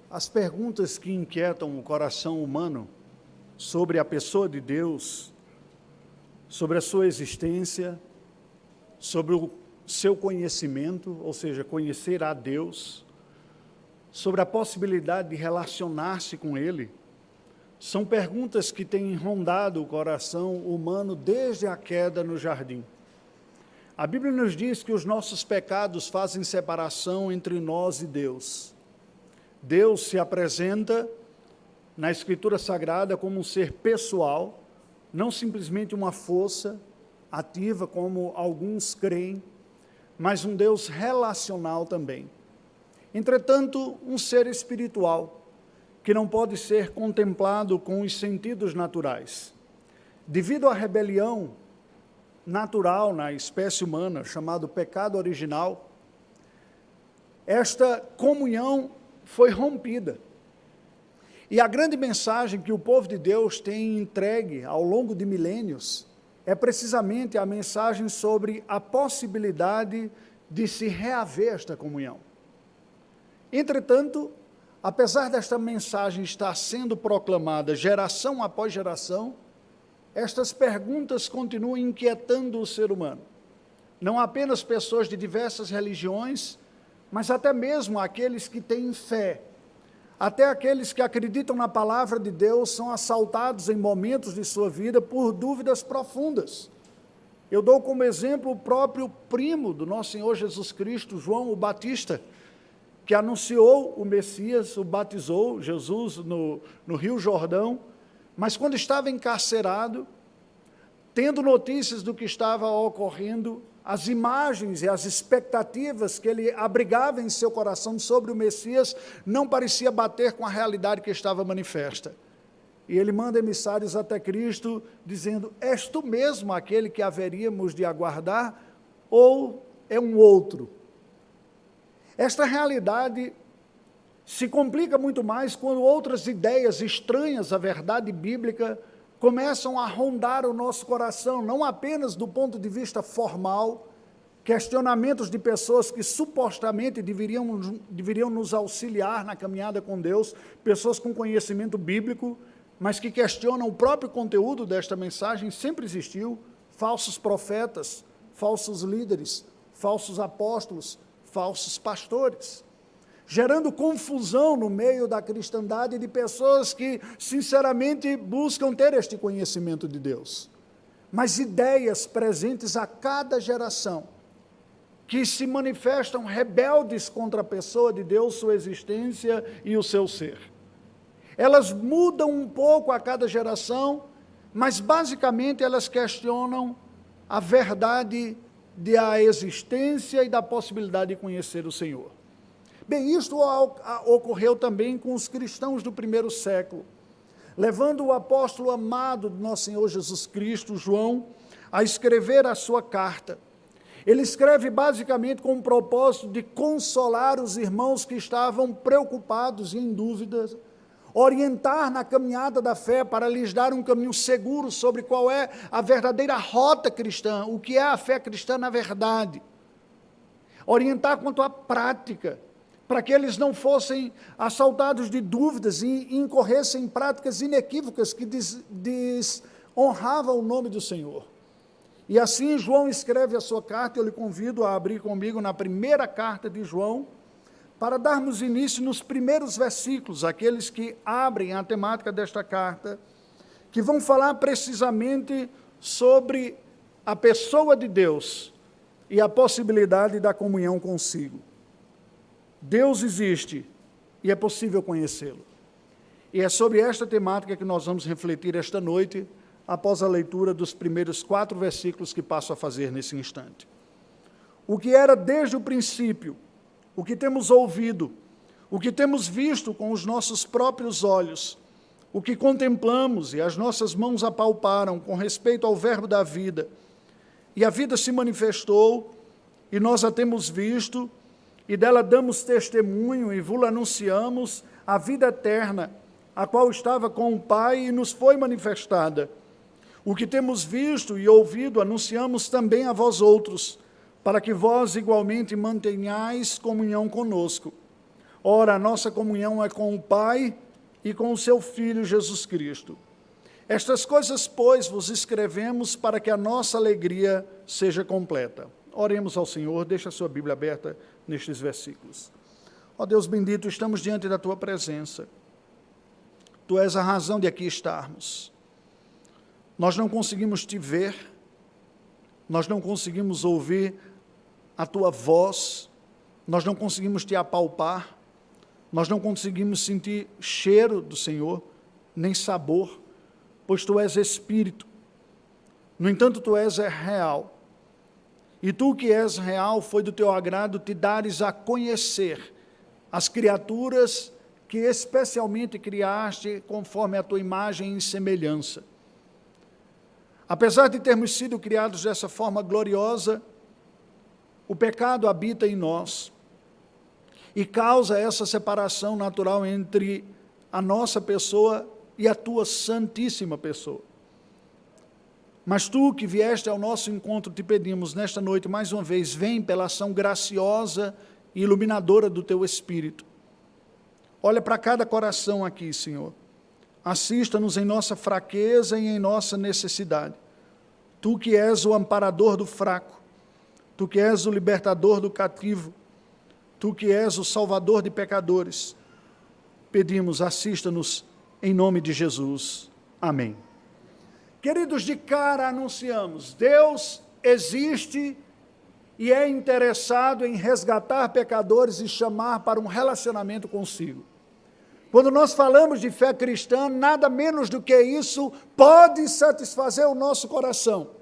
As perguntas que inquietam o coração humano sobre a pessoa de Deus, sobre a sua existência, sobre o seu conhecimento, ou seja, conhecer a Deus, sobre a possibilidade de relacionar-se com Ele, são perguntas que têm rondado o coração humano desde a queda no jardim. A Bíblia nos diz que os nossos pecados fazem separação entre nós e Deus. Deus se apresenta na Escritura Sagrada como um ser pessoal, não simplesmente uma força ativa, como alguns creem, mas um Deus relacional também. Entretanto, um ser espiritual, que não pode ser contemplado com os sentidos naturais. Devido à rebelião natural na espécie humana, chamado pecado original, esta comunhão foi rompida. E a grande mensagem que o povo de Deus tem entregue ao longo de milênios é precisamente a mensagem sobre a possibilidade de se reaver esta comunhão. Entretanto, apesar desta mensagem estar sendo proclamada geração após geração, estas perguntas continuam inquietando o ser humano. Não apenas pessoas de diversas religiões, mas até mesmo aqueles que têm fé. Até aqueles que acreditam na palavra de Deus são assaltados em momentos de sua vida por dúvidas profundas. Eu dou como exemplo o próprio primo do nosso Senhor Jesus Cristo, João o Batista, que anunciou o Messias, o batizou, Jesus, no Rio Jordão, mas quando estava encarcerado, tendo notícias do que estava ocorrendo, as imagens e as expectativas que ele abrigava em seu coração sobre o Messias não parecia bater com a realidade que estava manifesta. E ele manda emissários até Cristo, dizendo: és tu mesmo aquele que haveríamos de aguardar, ou é um outro? Esta realidade se complica muito mais quando outras ideias estranhas à verdade bíblica começam a rondar o nosso coração, não apenas do ponto de vista formal, questionamentos de pessoas que supostamente deveriam nos auxiliar na caminhada com Deus, pessoas com conhecimento bíblico, mas que questionam o próprio conteúdo desta mensagem. Sempre existiu falsos profetas, falsos líderes, falsos apóstolos, falsos pastores, gerando confusão no meio da cristandade de pessoas que, sinceramente, buscam ter este conhecimento de Deus. Mas ideias presentes a cada geração, que se manifestam rebeldes contra a pessoa de Deus, sua existência e o seu ser. Elas mudam um pouco a cada geração, mas basicamente elas questionam a verdade da existência e da possibilidade de conhecer o Senhor. Bem, isto ocorreu também com os cristãos do primeiro século, levando o apóstolo amado do nosso Senhor Jesus Cristo, João, a escrever a sua carta. Ele escreve basicamente com o propósito de consolar os irmãos que estavam preocupados e em dúvidas, orientar na caminhada da fé para lhes dar um caminho seguro sobre qual é a verdadeira rota cristã, o que é a fé cristã na verdade. Orientar quanto à prática, para que eles não fossem assaltados de dúvidas e incorressem em práticas inequívocas que desonravam o nome do Senhor. E assim João escreve a sua carta. Eu lhe convido a abrir comigo na primeira carta de João, para darmos início nos primeiros versículos, aqueles que abrem a temática desta carta, que vão falar precisamente sobre a pessoa de Deus e a possibilidade da comunhão consigo. Deus existe e é possível conhecê-lo. E é sobre esta temática que nós vamos refletir esta noite, após a leitura dos primeiros 4 versículos que passo a fazer nesse instante. O que era desde o princípio, o que temos ouvido, o que temos visto com os nossos próprios olhos, o que contemplamos e as nossas mãos apalparam com respeito ao verbo da vida, e a vida se manifestou, e nós a temos visto, e dela damos testemunho e vos anunciamos a vida eterna, a qual estava com o Pai e nos foi manifestada. O que temos visto e ouvido anunciamos também a vós outros, para que vós igualmente mantenhais comunhão conosco. Ora, a nossa comunhão é com o Pai e com o seu Filho Jesus Cristo. Estas coisas, pois, vos escrevemos para que a nossa alegria seja completa. Oremos ao Senhor, deixa a sua Bíblia aberta nestes versículos. Ó Deus bendito, estamos diante da tua presença. Tu és a razão de aqui estarmos. Nós não conseguimos te ver, nós não conseguimos ouvir a tua voz, nós não conseguimos te apalpar, nós não conseguimos sentir cheiro do Senhor, nem sabor, pois tu és Espírito. No entanto, tu és real. E tu que és real, foi do teu agrado te dares a conhecer as criaturas que especialmente criaste conforme a tua imagem e semelhança. Apesar de termos sido criados dessa forma gloriosa, o pecado habita em nós e causa essa separação natural entre a nossa pessoa e a tua santíssima pessoa. Mas tu que vieste ao nosso encontro, te pedimos nesta noite, mais uma vez, vem pela ação graciosa e iluminadora do teu Espírito. Olha para cada coração aqui, Senhor. Assista-nos em nossa fraqueza e em nossa necessidade. Tu que és o amparador do fraco, tu que és o libertador do cativo, tu que és o salvador de pecadores, pedimos, assista-nos em nome de Jesus. Amém. Queridos, de cara anunciamos, Deus existe e é interessado em resgatar pecadores e chamar para um relacionamento consigo. Quando nós falamos de fé cristã, nada menos do que isso pode satisfazer o nosso coração.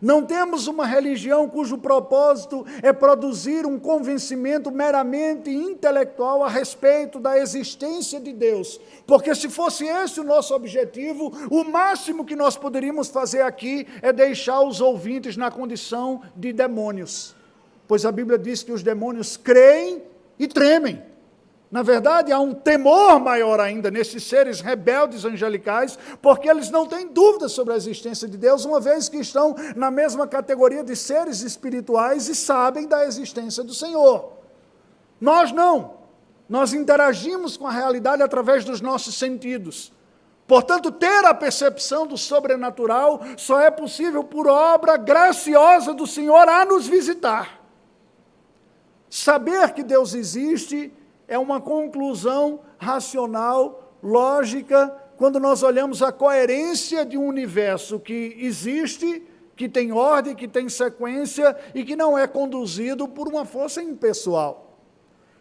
Não temos uma religião cujo propósito é produzir um convencimento meramente intelectual a respeito da existência de Deus. Porque se fosse esse o nosso objetivo, o máximo que nós poderíamos fazer aqui é deixar os ouvintes na condição de demônios. Pois a Bíblia diz que os demônios creem e tremem. Na verdade, há um temor maior ainda nesses seres rebeldes angelicais, porque eles não têm dúvida sobre a existência de Deus, uma vez que estão na mesma categoria de seres espirituais e sabem da existência do Senhor. Nós não. Nós interagimos com a realidade através dos nossos sentidos. Portanto, ter a percepção do sobrenatural só é possível por obra graciosa do Senhor a nos visitar. Saber que Deus existe é uma conclusão racional, lógica, quando nós olhamos a coerência de um universo que existe, que tem ordem, que tem sequência e que não é conduzido por uma força impessoal.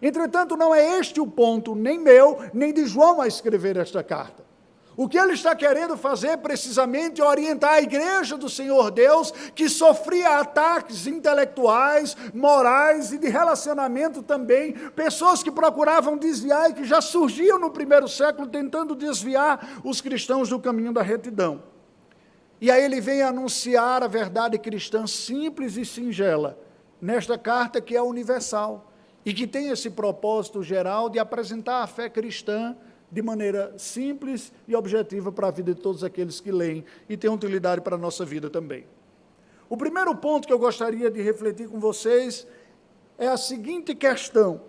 Entretanto, não é este o ponto, nem meu, nem de João a escrever esta carta. O que ele está querendo fazer precisamente é orientar a igreja do Senhor Deus, que sofria ataques intelectuais, morais e de relacionamento também, pessoas que procuravam desviar e que já surgiam no primeiro século tentando desviar os cristãos do caminho da retidão. E aí ele vem anunciar a verdade cristã simples e singela, nesta carta que é universal, e que tem esse propósito geral de apresentar a fé cristã de maneira simples e objetiva para a vida de todos aqueles que leem e tem utilidade para a nossa vida também. O primeiro ponto que eu gostaria de refletir com vocês é a seguinte questão: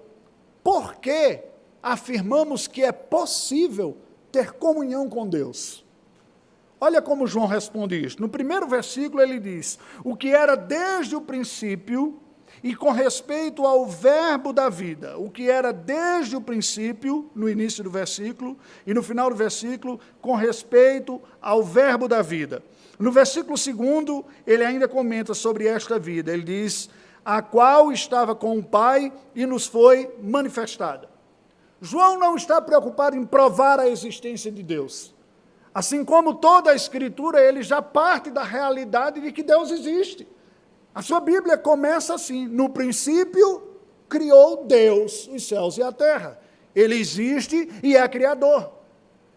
por que afirmamos que é possível ter comunhão com Deus? Olha como João responde isso. No primeiro versículo ele diz, o que era desde o princípio, e com respeito ao verbo da vida, o que era desde o princípio, no início do versículo, e no final do versículo, com respeito ao verbo da vida. No versículo 2, ele ainda comenta sobre esta vida, ele diz, a qual estava com o Pai e nos foi manifestada. João não está preocupado em provar a existência de Deus. Assim como toda a Escritura, ele já parte da realidade de que Deus existe. A sua Bíblia começa assim, no princípio criou Deus os céus e a terra. Ele existe e é criador.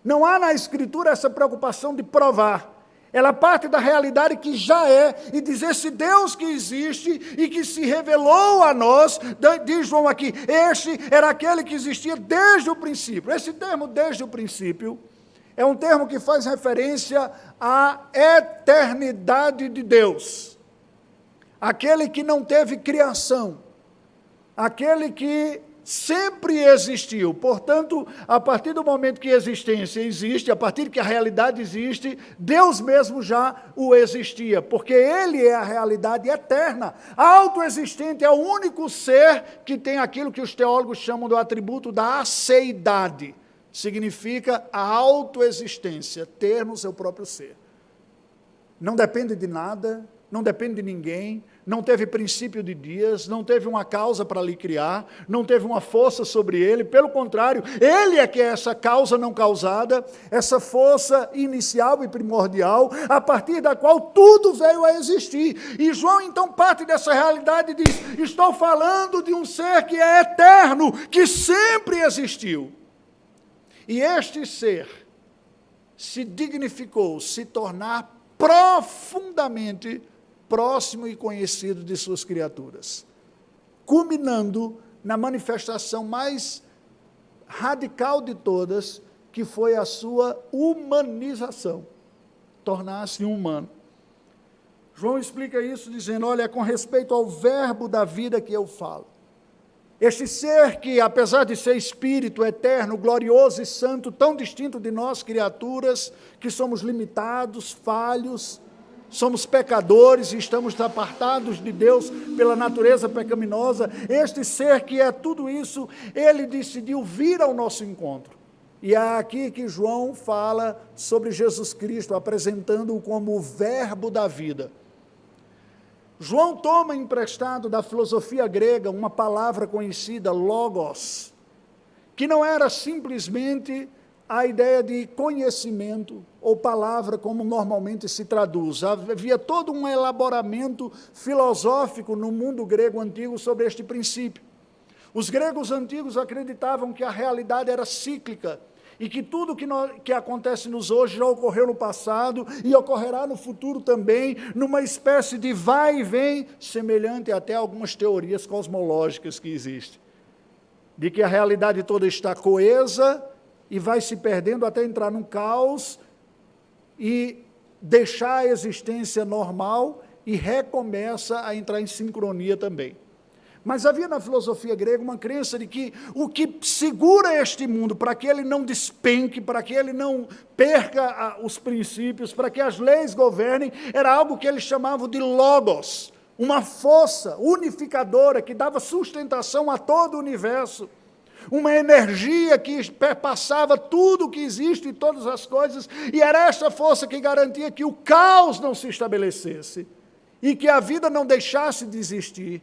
Não há na Escritura essa preocupação de provar. Ela parte da realidade que já é, e diz esse Deus que existe e que se revelou a nós, diz João aqui, este era aquele que existia desde o princípio. Esse termo, desde o princípio, é um termo que faz referência à eternidade de Deus. Aquele que não teve criação, aquele que sempre existiu. Portanto, a partir do momento que a existência existe, a partir que a realidade existe, Deus mesmo já o existia, porque Ele é a realidade eterna. Autoexistente é o único ser que tem aquilo que os teólogos chamam do atributo da aceidade. Significa a autoexistência, ter no seu próprio ser. Não depende de nada, não depende de ninguém, não teve princípio de dias, não teve uma causa para lhe criar, não teve uma força sobre ele, pelo contrário, ele é que é essa causa não causada, essa força inicial e primordial, a partir da qual tudo veio a existir. E João então parte dessa realidade e diz, estou falando de um ser que é eterno, que sempre existiu. E este ser se dignificou, se tornar profundamente próximo e conhecido de suas criaturas, culminando na manifestação mais radical de todas, que foi a sua humanização, tornar-se um humano. João explica isso dizendo, olha, com respeito ao verbo da vida que eu falo, este ser que, apesar de ser espírito eterno, glorioso e santo, tão distinto de nós, criaturas, que somos limitados, falhos, somos pecadores e estamos apartados de Deus pela natureza pecaminosa, este ser que é tudo isso, ele decidiu vir ao nosso encontro. E é aqui que João fala sobre Jesus Cristo, apresentando-o como o verbo da vida. João toma emprestado da filosofia grega uma palavra conhecida, logos, que não era simplesmente a ideia de conhecimento ou palavra como normalmente se traduz. Havia todo um elaboramento filosófico no mundo grego antigo sobre este princípio. Os gregos antigos acreditavam que a realidade era cíclica, e que tudo que acontece nos hoje já ocorreu no passado e ocorrerá no futuro também, numa espécie de vai e vem, semelhante até a algumas teorias cosmológicas que existem, de que a realidade toda está coesa e vai se perdendo até entrar num caos e deixar a existência normal e recomeça a entrar em sincronia também. Mas havia na filosofia grega uma crença de que o que segura este mundo, para que ele não despenque, para que ele não perca os princípios, para que as leis governem, era algo que eles chamavam de logos, uma força unificadora que dava sustentação a todo o universo, uma energia que perpassava tudo o que existe e todas as coisas, e era esta força que garantia que o caos não se estabelecesse, e que a vida não deixasse de existir,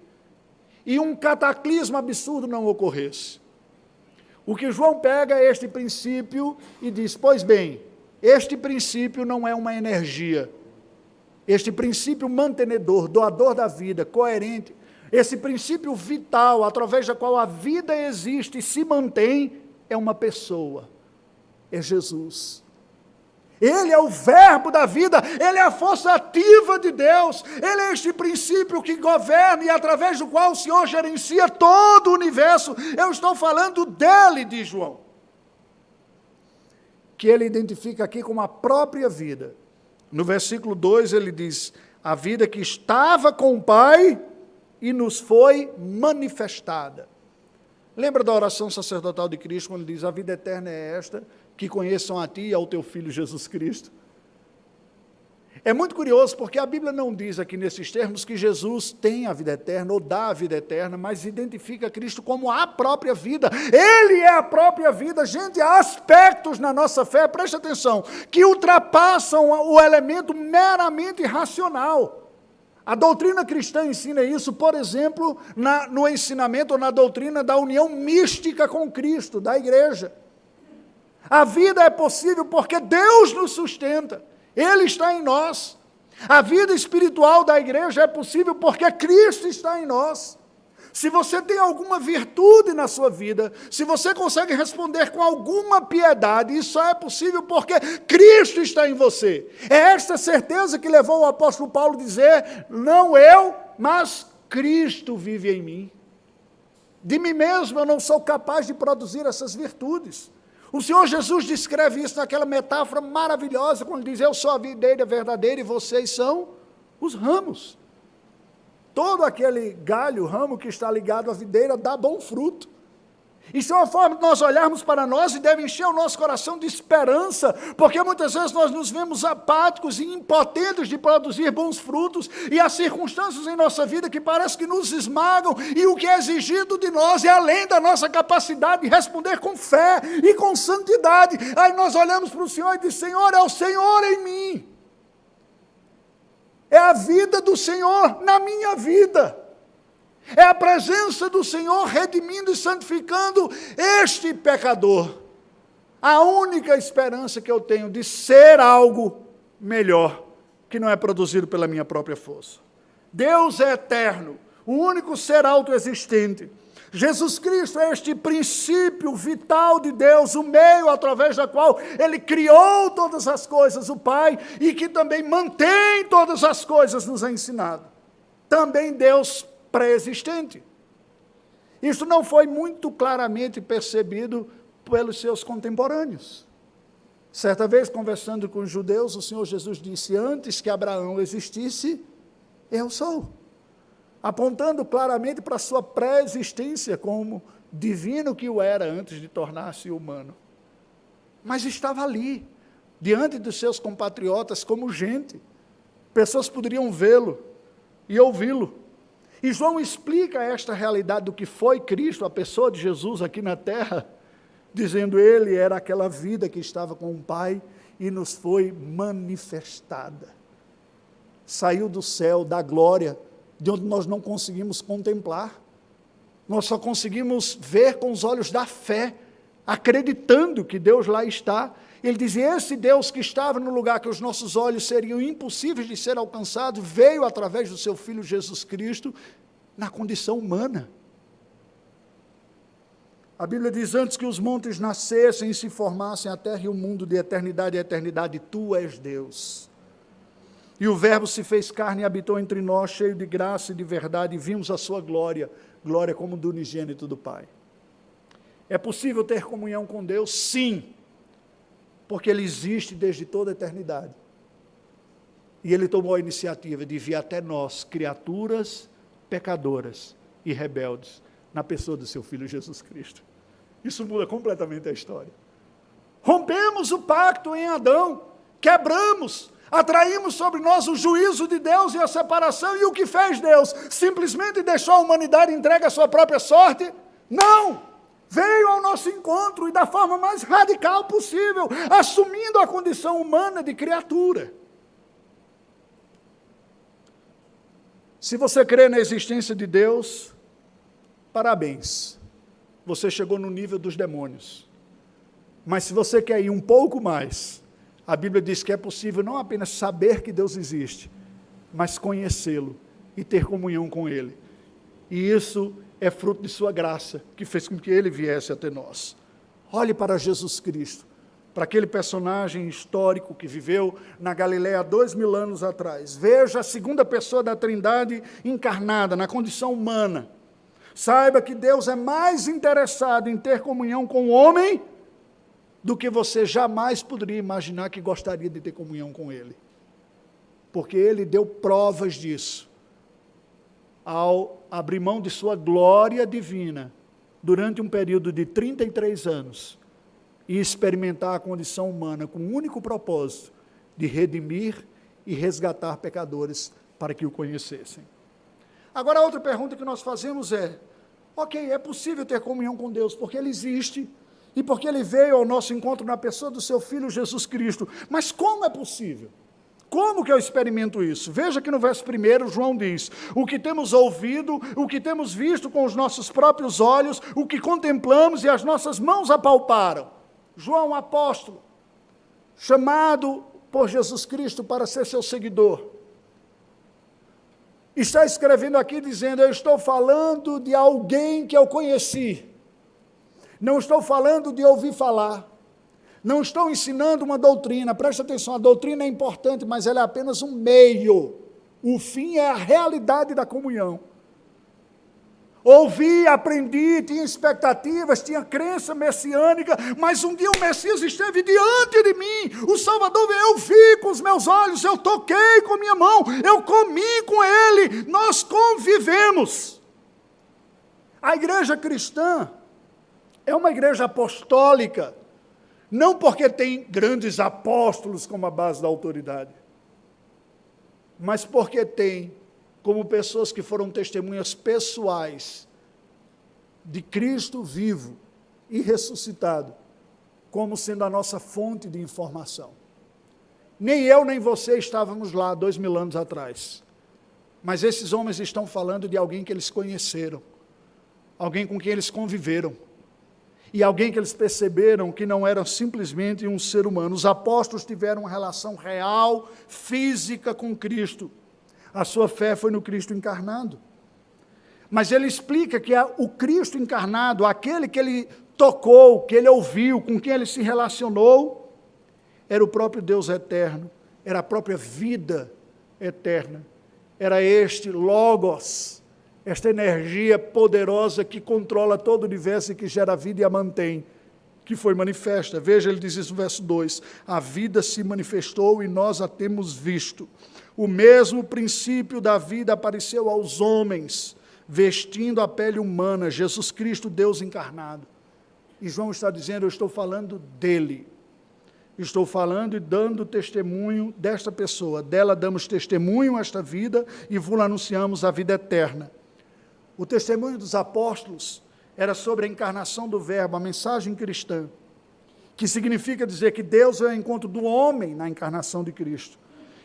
e um cataclismo absurdo não ocorresse. O que João pega é este princípio e diz, pois bem, este princípio não é uma energia, este princípio mantenedor, doador da vida, coerente, esse princípio vital, através da qual a vida existe e se mantém, é uma pessoa, é Jesus. Ele é o verbo da vida, ele é a força ativa de Deus, ele é este princípio que governa e através do qual o Senhor gerencia todo o universo. Eu estou falando dele, diz João, que ele identifica aqui como a própria vida. No versículo 2 ele diz, a vida que estava com o Pai e nos foi manifestada. Lembra da oração sacerdotal de Cristo, quando ele diz, a vida eterna é esta, que conheçam a ti e ao teu Filho Jesus Cristo? É muito curioso, porque a Bíblia não diz aqui nesses termos que Jesus tem a vida eterna, ou dá a vida eterna, mas identifica Cristo como a própria vida. Ele é a própria vida. Gente, há aspectos na nossa fé, preste atenção, que ultrapassam o elemento meramente racional. A doutrina cristã ensina isso, por exemplo, no ensinamento ou na doutrina da união mística com Cristo, da igreja. A vida é possível porque Deus nos sustenta, Ele está em nós. A vida espiritual da igreja é possível porque Cristo está em nós. Se você tem alguma virtude na sua vida, se você consegue responder com alguma piedade, isso só é possível porque Cristo está em você. É esta certeza que levou o apóstolo Paulo a dizer, não eu, mas Cristo vive em mim. De mim mesmo eu não sou capaz de produzir essas virtudes. O Senhor Jesus descreve isso naquela metáfora maravilhosa, quando diz, eu sou a videira verdadeira e vocês são os ramos. Todo aquele galho, ramo que está ligado à videira, dá bom fruto. Isso é uma forma de nós olharmos para nós e deve encher o nosso coração de esperança, porque muitas vezes nós nos vemos apáticos e impotentes de produzir bons frutos, e há circunstâncias em nossa vida que parece que nos esmagam, e o que é exigido de nós é além da nossa capacidade de responder com fé e com santidade. Aí nós olhamos para o Senhor e dizemos: Senhor, é o Senhor em mim, é a vida do Senhor na minha vida. É a presença do Senhor redimindo e santificando este pecador. A única esperança que eu tenho de ser algo melhor, que não é produzido pela minha própria força. Deus é eterno, o único ser autoexistente. Jesus Cristo é este princípio vital de Deus, o meio através da qual Ele criou todas as coisas, o Pai, e que também mantém todas as coisas, nos é ensinado. Também Deus pré-existente. Isso não foi muito claramente percebido pelos seus contemporâneos. Certa vez, conversando com os judeus, o Senhor Jesus disse: antes que Abraão existisse, eu sou. Apontando claramente para a sua pré-existência como divino que o era antes de tornar-se humano. Mas estava ali, diante dos seus compatriotas como gente. Pessoas poderiam vê-lo e ouvi-lo. E João explica esta realidade do que foi Cristo, a pessoa de Jesus aqui na terra, dizendo: Ele era aquela vida que estava com o Pai e nos foi manifestada. Saiu do céu, da glória, de onde nós não conseguimos contemplar. Nós só conseguimos ver com os olhos da fé, acreditando que Deus lá está. Ele dizia: esse Deus que estava no lugar que os nossos olhos seriam impossíveis de ser alcançados, veio através do seu Filho Jesus Cristo, na condição humana. A Bíblia diz: antes que os montes nascessem e se formassem a terra e o mundo, de eternidade a eternidade, tu és Deus. E o Verbo se fez carne e habitou entre nós, cheio de graça e de verdade, e vimos a sua glória, glória como do unigênito do Pai. É possível ter comunhão com Deus? Sim, porque Ele existe desde toda a eternidade. E Ele tomou a iniciativa de vir até nós, criaturas pecadoras e rebeldes, na pessoa do seu Filho Jesus Cristo. Isso muda completamente a história. Rompemos o pacto em Adão, quebramos, atraímos sobre nós o juízo de Deus e a separação, e o que fez Deus? Simplesmente deixou a humanidade entregue à sua própria sorte? Não! Veio ao nosso encontro e da forma mais radical possível, assumindo a condição humana de criatura. Se você crê na existência de Deus, parabéns, você chegou no nível dos demônios. Mas se você quer ir um pouco mais, a Bíblia diz que é possível não apenas saber que Deus existe, mas conhecê-lo e ter comunhão com Ele. E isso é fruto de sua graça, que fez com que Ele viesse até nós. Olhe para Jesus Cristo, para aquele personagem histórico que viveu na Galileia há 2000 anos atrás. Veja a segunda pessoa da Trindade encarnada, na condição humana. Saiba que Deus é mais interessado em ter comunhão com o homem do que você jamais poderia imaginar que gostaria de ter comunhão com Ele. Porque Ele deu provas disso ao abrir mão de sua glória divina durante um período de 33 anos e experimentar a condição humana com o único propósito de redimir e resgatar pecadores para que o conhecessem. Agora, a outra pergunta que nós fazemos é: ok, é possível ter comunhão com Deus porque Ele existe e porque Ele veio ao nosso encontro na pessoa do seu Filho Jesus Cristo, mas como é possível? Como que eu experimento isso? Veja que no verso 1, João diz: o que temos ouvido, o que temos visto com os nossos próprios olhos, o que contemplamos e as nossas mãos apalparam. João, apóstolo, chamado por Jesus Cristo para ser seu seguidor, está escrevendo aqui dizendo: eu estou falando de alguém que eu conheci, não estou falando de ouvir falar, não estou ensinando uma doutrina. Preste atenção, a doutrina é importante, mas ela é apenas um meio, o fim é a realidade da comunhão. Ouvi, aprendi, tinha expectativas, tinha crença messiânica, mas um dia o Messias esteve diante de mim, o Salvador, eu vi com os meus olhos, eu toquei com a minha mão, eu comi com Ele, nós convivemos. A igreja cristã É uma igreja apostólica, não porque tem grandes apóstolos como a base da autoridade, mas porque tem como pessoas que foram testemunhas pessoais de Cristo vivo e ressuscitado, como sendo a nossa fonte de informação. Nem eu nem você estávamos lá 2000 anos atrás, mas esses homens estão falando de alguém que eles conheceram, alguém com quem eles conviveram, e alguém que eles perceberam que não era simplesmente um ser humano. Os apóstolos tiveram uma relação real, física com Cristo. A sua fé foi no Cristo encarnado. Mas ele explica que o Cristo encarnado, aquele que ele tocou, que ele ouviu, com quem ele se relacionou, era o próprio Deus eterno, era a própria vida eterna. Era este Logos, esta energia poderosa que controla todo o universo e que gera a vida e a mantém, que foi manifesta. Veja, ele diz isso no verso 2, a vida se manifestou e nós a temos visto. O mesmo princípio da vida apareceu aos homens, vestindo a pele humana, Jesus Cristo, Deus encarnado. E João está dizendo, eu estou falando dele. Estou falando e dando testemunho desta pessoa. Dela damos testemunho a esta vida e vos anunciamos a vida eterna. O testemunho dos apóstolos era sobre a encarnação do Verbo, a mensagem cristã, que significa dizer que Deus é o encontro do homem na encarnação de Cristo,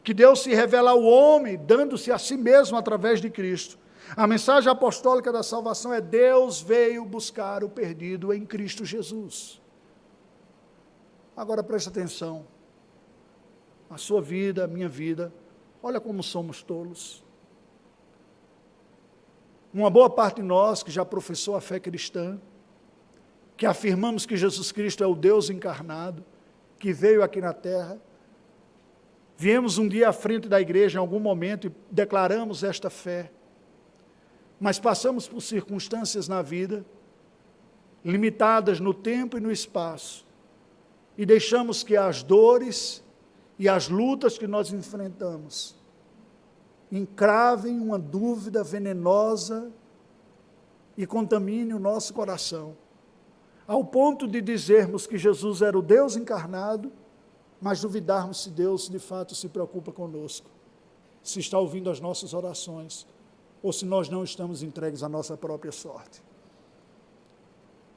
que Deus se revela ao homem, dando-se a si mesmo através de Cristo. A mensagem apostólica da salvação é Deus veio buscar o perdido em Cristo Jesus. Agora preste atenção, a sua vida, a minha vida, olha como somos tolos. Uma boa parte de nós que já professou a fé cristã, que afirmamos que Jesus Cristo é o Deus encarnado, que veio aqui na terra, viemos um dia à frente da igreja em algum momento e declaramos esta fé, mas passamos por circunstâncias na vida, limitadas no tempo e no espaço, e deixamos que as dores e as lutas que nós enfrentamos encravem uma dúvida venenosa e contamine o nosso coração, ao ponto de dizermos que Jesus era o Deus encarnado, mas duvidarmos se Deus de fato se preocupa conosco, se está ouvindo as nossas orações, ou se nós não estamos entregues à nossa própria sorte.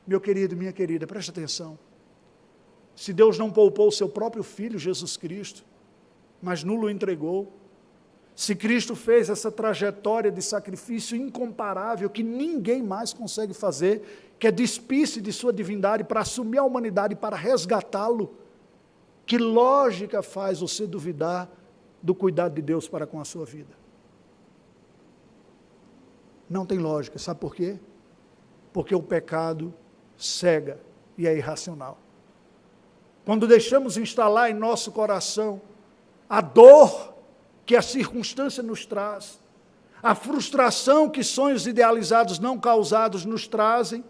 Meu querido, minha querida, preste atenção. Se Deus não poupou o seu próprio Filho, Jesus Cristo, mas nulo entregou, se Cristo fez essa trajetória de sacrifício incomparável, que ninguém mais consegue fazer, que é despir-se de sua divindade para assumir a humanidade, para resgatá-lo, que lógica faz você duvidar do cuidado de Deus para com a sua vida? Não tem lógica, sabe por quê? Porque o pecado cega e é irracional. Quando deixamos instalar em nosso coração a dor que a circunstância nos traz, a frustração que sonhos idealizados não causados nos trazem,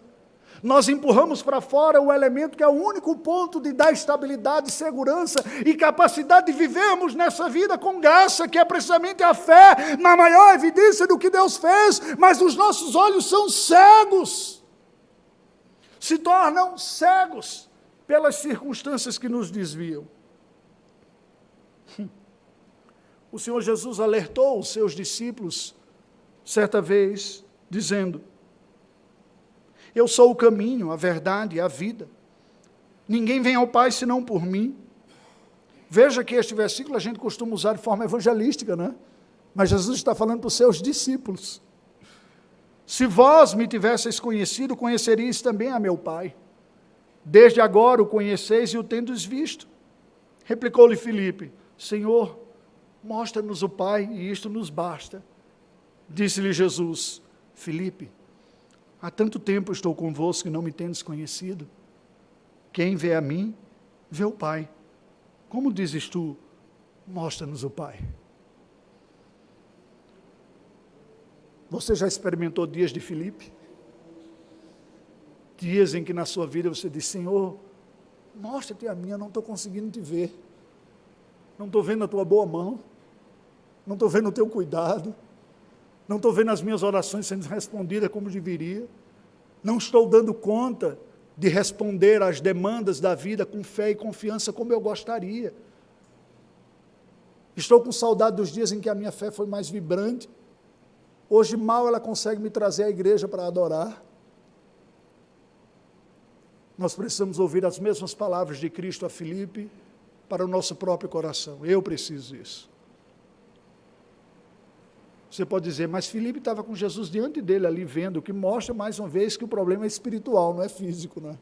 nós empurramos para fora o elemento que é o único ponto de dar estabilidade, segurança e capacidade de vivermos nessa vida com graça, que é precisamente a fé, na maior evidência do que Deus fez, mas os nossos olhos são cegos, se tornam cegos pelas circunstâncias que nos desviam. O Senhor Jesus alertou os seus discípulos, certa vez, dizendo, eu sou o caminho, a verdade e a vida. Ninguém vem ao Pai senão por mim. Veja que este versículo a gente costuma usar de forma evangelística, né? Mas Jesus está falando para os seus discípulos. Se vós me tivesseis conhecido, conheceríeis também a meu Pai. Desde agora o conheceis e o tendes visto. Replicou-lhe Filipe, Senhor, mostra-nos o Pai e isto nos basta. Disse-lhe Jesus, Filipe, há tanto tempo estou convosco e não me tendes conhecido. Quem vê a mim, vê o Pai. Como dizes tu, mostra-nos o Pai? Você já experimentou dias de Filipe? Dias em que na sua vida você diz, Senhor, mostra-te a mim, eu não estou conseguindo te ver. Não estou vendo a tua boa mão. Não estou vendo o teu cuidado. Não estou vendo as minhas orações sendo respondidas como deveria. Não estou dando conta de responder às demandas da vida com fé e confiança como eu gostaria. Estou com saudade dos dias em que a minha fé foi mais vibrante. Hoje mal ela consegue me trazer à igreja para adorar. Nós precisamos ouvir as mesmas palavras de Cristo a Filipe para o nosso próprio coração. Eu preciso disso. Você pode dizer, mas Filipe estava com Jesus diante dele ali vendo, o que mostra mais uma vez que o problema é espiritual, não é físico, não é?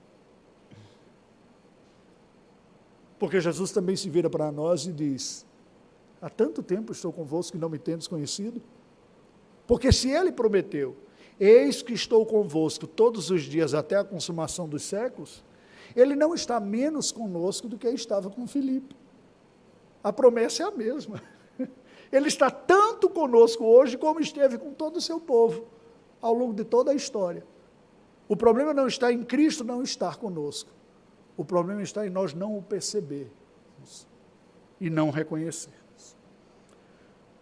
Porque Jesus também se vira para nós e diz, há tanto tempo estou convosco e não me tendes conhecido? Porque se ele prometeu, eis que estou convosco todos os dias até a consumação dos séculos, ele não está menos conosco do que estava com Filipe. A promessa é a mesma. Ele está tanto conosco hoje como esteve com todo o seu povo, ao longo de toda a história. O problema não está em Cristo não estar conosco. O problema está em nós não o percebermos e não reconhecermos.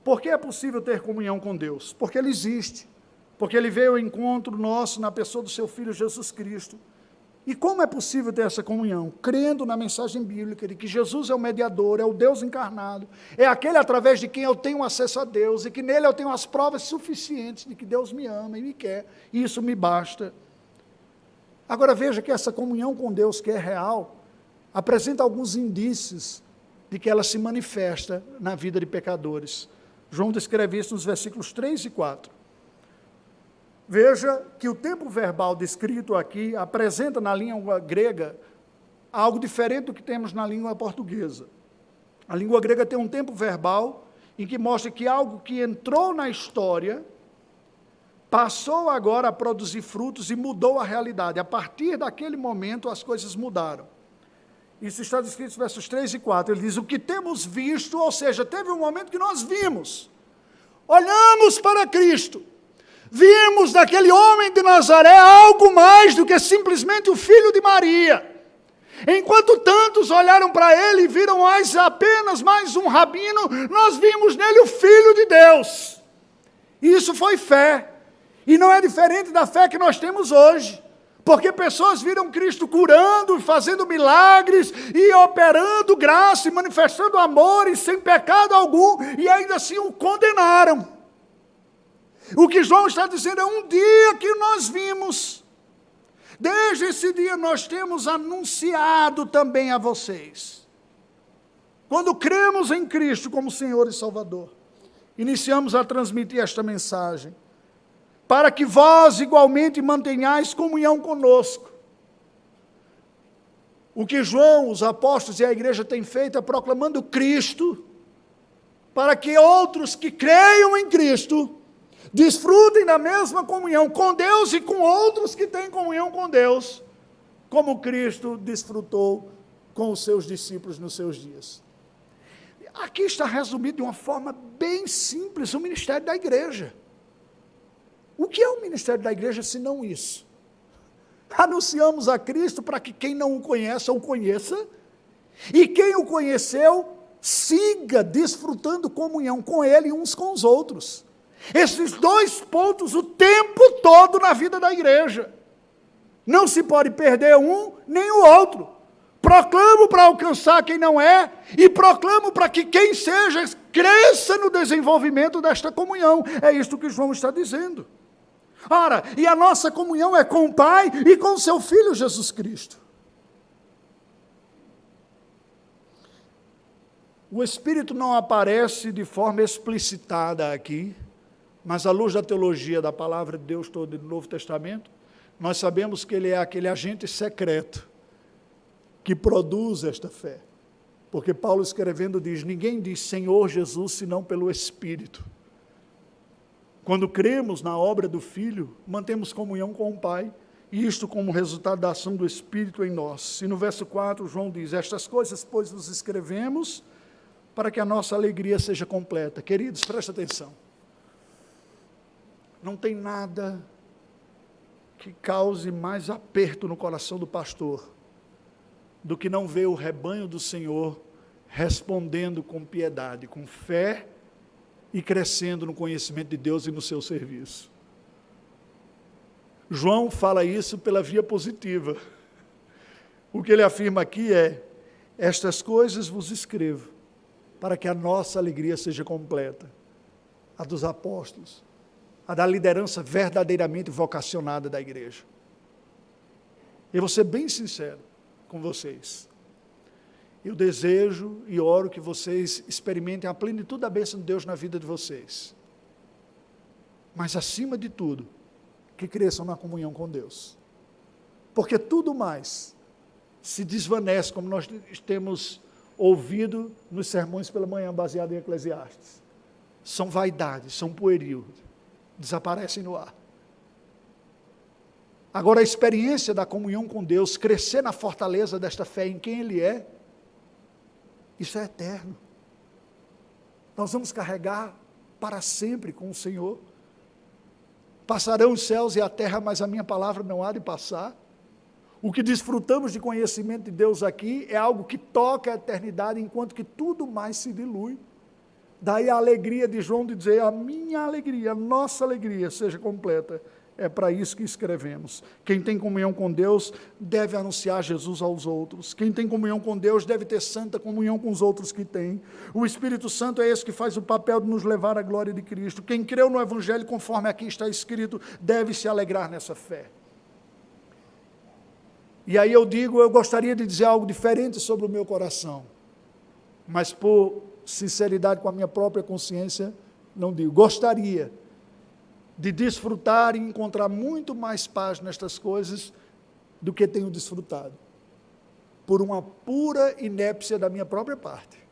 Por que é possível ter comunhão com Deus? Porque Ele existe. Porque Ele veio ao encontro nosso na pessoa do seu Filho Jesus Cristo. E como é possível ter essa comunhão? Crendo na mensagem bíblica de que Jesus é o mediador, é o Deus encarnado, é aquele através de quem eu tenho acesso a Deus e que nele eu tenho as provas suficientes de que Deus me ama e me quer, e isso me basta. Agora veja que essa comunhão com Deus que é real, apresenta alguns indícios de que ela se manifesta na vida de pecadores. João descreve isso nos versículos 3 e 4. Veja que o tempo verbal descrito aqui apresenta na língua grega algo diferente do que temos na língua portuguesa. A língua grega tem um tempo verbal em que mostra que algo que entrou na história passou agora a produzir frutos e mudou a realidade. A partir daquele momento as coisas mudaram. Isso está descrito nos versos 3 e 4. Ele diz, o que temos visto, ou seja, teve um momento que nós vimos, olhamos para Cristo, vimos daquele homem de Nazaré algo mais do que simplesmente o filho de Maria. Enquanto tantos olharam para ele e viram apenas mais um rabino, nós vimos nele o Filho de Deus. E isso foi fé. E não é diferente da fé que nós temos hoje. Porque pessoas viram Cristo curando, fazendo milagres, e operando graça, e manifestando amor, e sem pecado algum, e ainda assim o condenaram. O que João está dizendo é um dia que nós vimos. Desde esse dia nós temos anunciado também a vocês. Quando cremos em Cristo como Senhor e Salvador, iniciamos a transmitir esta mensagem, para que vós igualmente mantenhais comunhão conosco. O que João, os apóstolos e a igreja têm feito é proclamando Cristo, para que outros que creiam em Cristo desfrutem da mesma comunhão com Deus e com outros que têm comunhão com Deus, como Cristo desfrutou com os seus discípulos nos seus dias. Aqui está resumido de uma forma bem simples o ministério da igreja. O que é o ministério da igreja se não isso? Anunciamos a Cristo para que quem não o conhece, o conheça, e quem o conheceu, siga desfrutando comunhão com Ele e uns com os outros. Esses dois pontos o tempo todo na vida da igreja. Não se pode perder um nem o outro. Proclamo para alcançar quem não é, e proclamo para que quem seja cresça no desenvolvimento desta comunhão. É isto que João está dizendo. Ora, e a nossa comunhão é com o Pai e com o seu Filho Jesus Cristo. O Espírito não aparece de forma explicitada aqui, mas à luz da teologia da palavra de Deus toda do Novo Testamento, nós sabemos que Ele é aquele agente secreto que produz esta fé. Porque Paulo escrevendo diz, ninguém diz Senhor Jesus, senão pelo Espírito. Quando cremos na obra do Filho, mantemos comunhão com o Pai, e isto como resultado da ação do Espírito em nós. E no verso 4, João diz, estas coisas, pois, vos escrevemos, para que a nossa alegria seja completa. Queridos, presta atenção. Não tem nada que cause mais aperto no coração do pastor do que não ver o rebanho do Senhor respondendo com piedade, com fé e crescendo no conhecimento de Deus e no seu serviço. João fala isso pela via positiva. O que ele afirma aqui é: estas coisas vos escrevo, para que a nossa alegria seja completa, a dos apóstolos, a da liderança verdadeiramente vocacionada da igreja. Eu vou ser bem sincero com vocês. Eu desejo e oro que vocês experimentem a plenitude da bênção de Deus na vida de vocês. Mas, acima de tudo, que cresçam na comunhão com Deus. Porque tudo mais se desvanece, como nós temos ouvido nos sermões pela manhã, baseado em Eclesiastes. São vaidades, são pueril, desaparecem no ar. Agora, a experiência da comunhão com Deus, crescer na fortaleza desta fé em quem Ele é, isso é eterno. Nós vamos carregar para sempre com o Senhor. Passarão os céus e a terra, mas a minha palavra não há de passar. O que desfrutamos de conhecimento de Deus aqui é algo que toca a eternidade, enquanto que tudo mais se dilui. Daí a alegria de João de dizer: a minha alegria, a nossa alegria seja completa. É para isso que escrevemos. Quem tem comunhão com Deus deve anunciar Jesus aos outros. Quem tem comunhão com Deus deve ter santa comunhão com os outros que têm. O Espírito Santo é esse que faz o papel de nos levar à glória de Cristo. Quem creu no Evangelho, conforme aqui está escrito, deve se alegrar nessa fé. E aí eu gostaria de dizer algo diferente sobre o meu coração, mas por sinceridade com a minha própria consciência, não digo. Gostaria de desfrutar e encontrar muito mais paz nestas coisas do que tenho desfrutado, por uma pura inépcia da minha própria parte.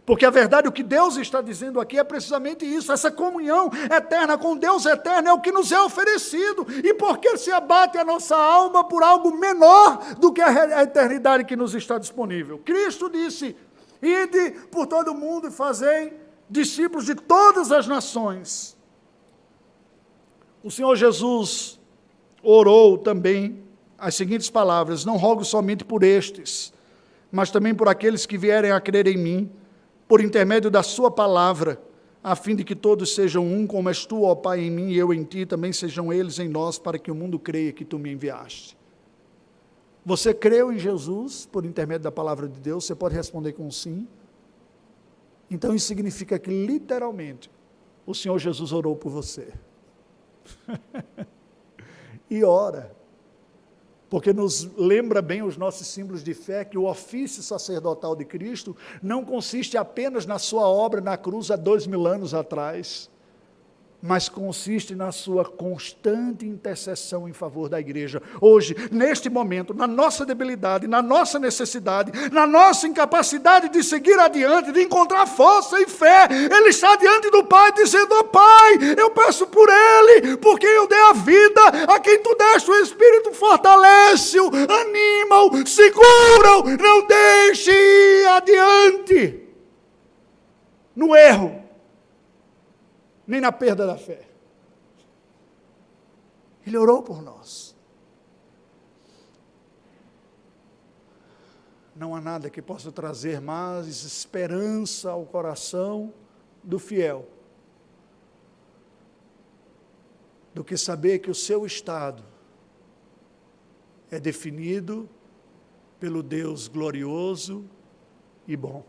Porque a verdade, o que Deus está dizendo aqui é precisamente isso, essa comunhão eterna com Deus eterno é o que nos é oferecido. E por que se abate a nossa alma por algo menor do que a eternidade que nos está disponível? Cristo disse: ide por todo o mundo e fazei discípulos de todas as nações. O Senhor Jesus orou também as seguintes palavras: não rogo somente por estes, mas também por aqueles que vierem a crer em mim, por intermédio da sua palavra, a fim de que todos sejam um, como és tu, ó Pai, em mim e eu em ti, também sejam eles em nós, para que o mundo creia que tu me enviaste. Você creu em Jesus por intermédio da palavra de Deus? Você pode responder com sim. Então isso significa que literalmente o Senhor Jesus orou por você. E ora, porque nos lembra bem os nossos símbolos de fé, que o ofício sacerdotal de Cristo não consiste apenas na sua obra na cruz há 2000 anos atrás, mas consiste na sua constante intercessão em favor da igreja. Hoje, neste momento, na nossa debilidade, na nossa necessidade, na nossa incapacidade de seguir adiante, de encontrar força e fé, Ele está diante do Pai, dizendo: ó Pai, eu peço por Ele, porque eu dei a vida, a quem Tu deste o Espírito, fortalece-o, anima-o, segura-o, não deixe ir adiante no erro, nem na perda da fé. Ele orou por nós. Não há nada que possa trazer mais esperança ao coração do fiel do que saber que o seu estado é definido pelo Deus glorioso e bom,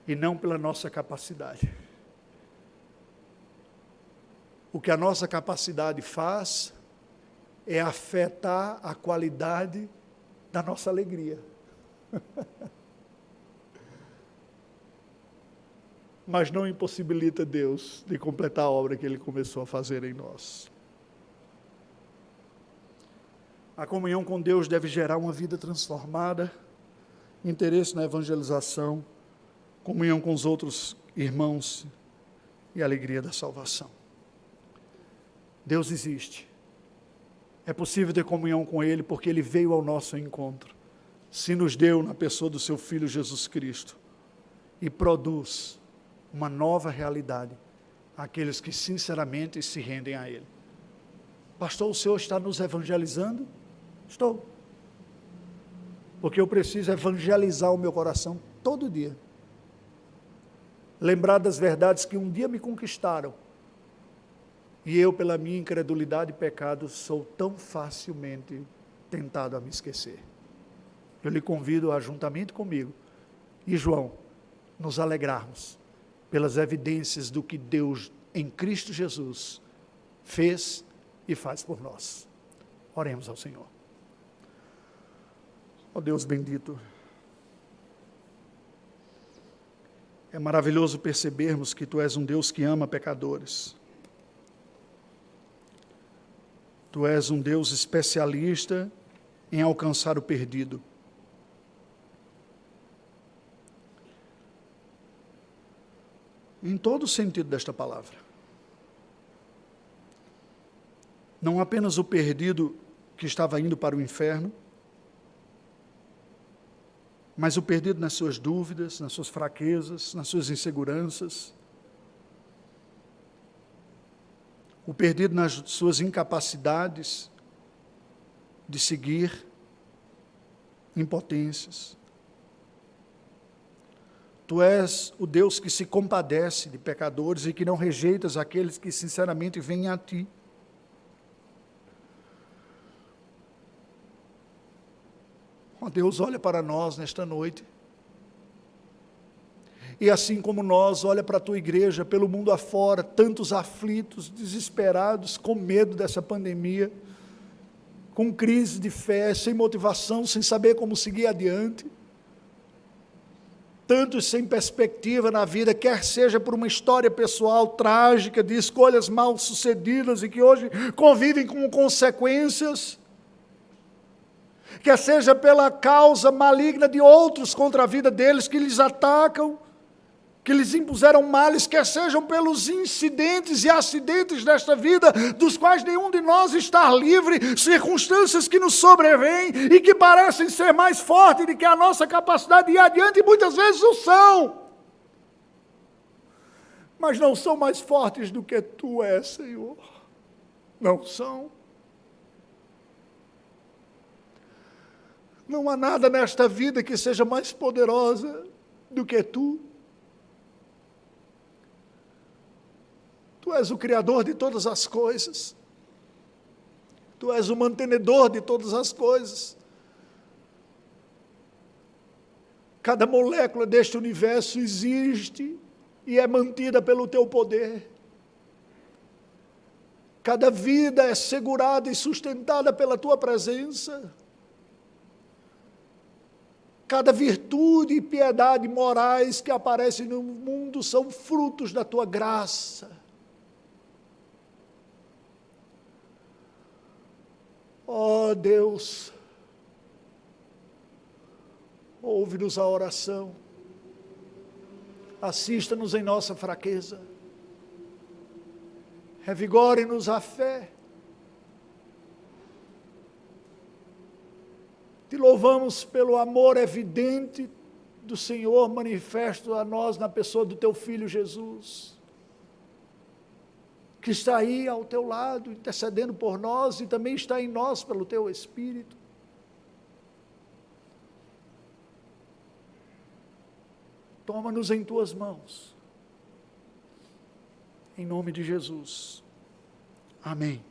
e não pela nossa capacidade. O que a nossa capacidade faz é afetar a qualidade da nossa alegria. Mas não impossibilita Deus de completar a obra que Ele começou a fazer em nós. A comunhão com Deus deve gerar uma vida transformada, interesse na evangelização, comunhão com os outros irmãos e alegria da salvação. Deus existe. É possível ter comunhão com Ele porque Ele veio ao nosso encontro, se nos deu na pessoa do Seu Filho Jesus Cristo e produz uma nova realidade àqueles que sinceramente se rendem a Ele. Pastor, o Senhor está nos evangelizando? Estou. Porque eu preciso evangelizar o meu coração todo dia. Lembrar das verdades que um dia me conquistaram. E eu, pela minha incredulidade e pecado, sou tão facilmente tentado a me esquecer. Eu lhe convido a, juntamente comigo e João, nos alegrarmos pelas evidências do que Deus em Cristo Jesus fez e faz por nós. Oremos ao Senhor. Ó Deus bendito, é maravilhoso percebermos que Tu és um Deus que ama pecadores. Tu és um Deus especialista em alcançar o perdido. Em todo o sentido desta palavra. Não apenas o perdido que estava indo para o inferno, mas o perdido nas suas dúvidas, nas suas fraquezas, nas suas inseguranças, o perdido nas suas incapacidades de seguir, impotências. Tu és o Deus que se compadece de pecadores e que não rejeitas aqueles que sinceramente vêm a Ti. Ó Deus, olha para nós nesta noite. E assim como nós, olha para a Tua igreja, pelo mundo afora, tantos aflitos, desesperados, com medo dessa pandemia, com crise de fé, sem motivação, sem saber como seguir adiante. Tantos sem perspectiva na vida, quer seja por uma história pessoal trágica, de escolhas mal sucedidas e que hoje convivem com consequências, quer seja pela causa maligna de outros contra a vida deles, que lhes atacam, que lhes impuseram males, quer sejam pelos incidentes e acidentes desta vida, dos quais nenhum de nós está livre, circunstâncias que nos sobrevêm e que parecem ser mais fortes do que a nossa capacidade de ir adiante, e muitas vezes o são, mas não são mais fortes do que Tu és, Senhor, não são. Não há nada nesta vida que seja mais poderosa do que Tu. Tu és o Criador de todas as coisas. Tu és o mantenedor de todas as coisas. Cada molécula deste universo existe e é mantida pelo Teu poder. Cada vida é segurada e sustentada pela Tua presença. Cada virtude e piedade morais que aparecem no mundo são frutos da Tua graça. Ó Deus, ouve-nos a oração, assista-nos em nossa fraqueza, revigore-nos a fé. Te louvamos pelo amor evidente do Senhor manifesto a nós na pessoa do Teu Filho Jesus, que está aí ao Teu lado, intercedendo por nós e também está em nós pelo Teu Espírito. Toma-nos em Tuas mãos, em nome de Jesus. Amém.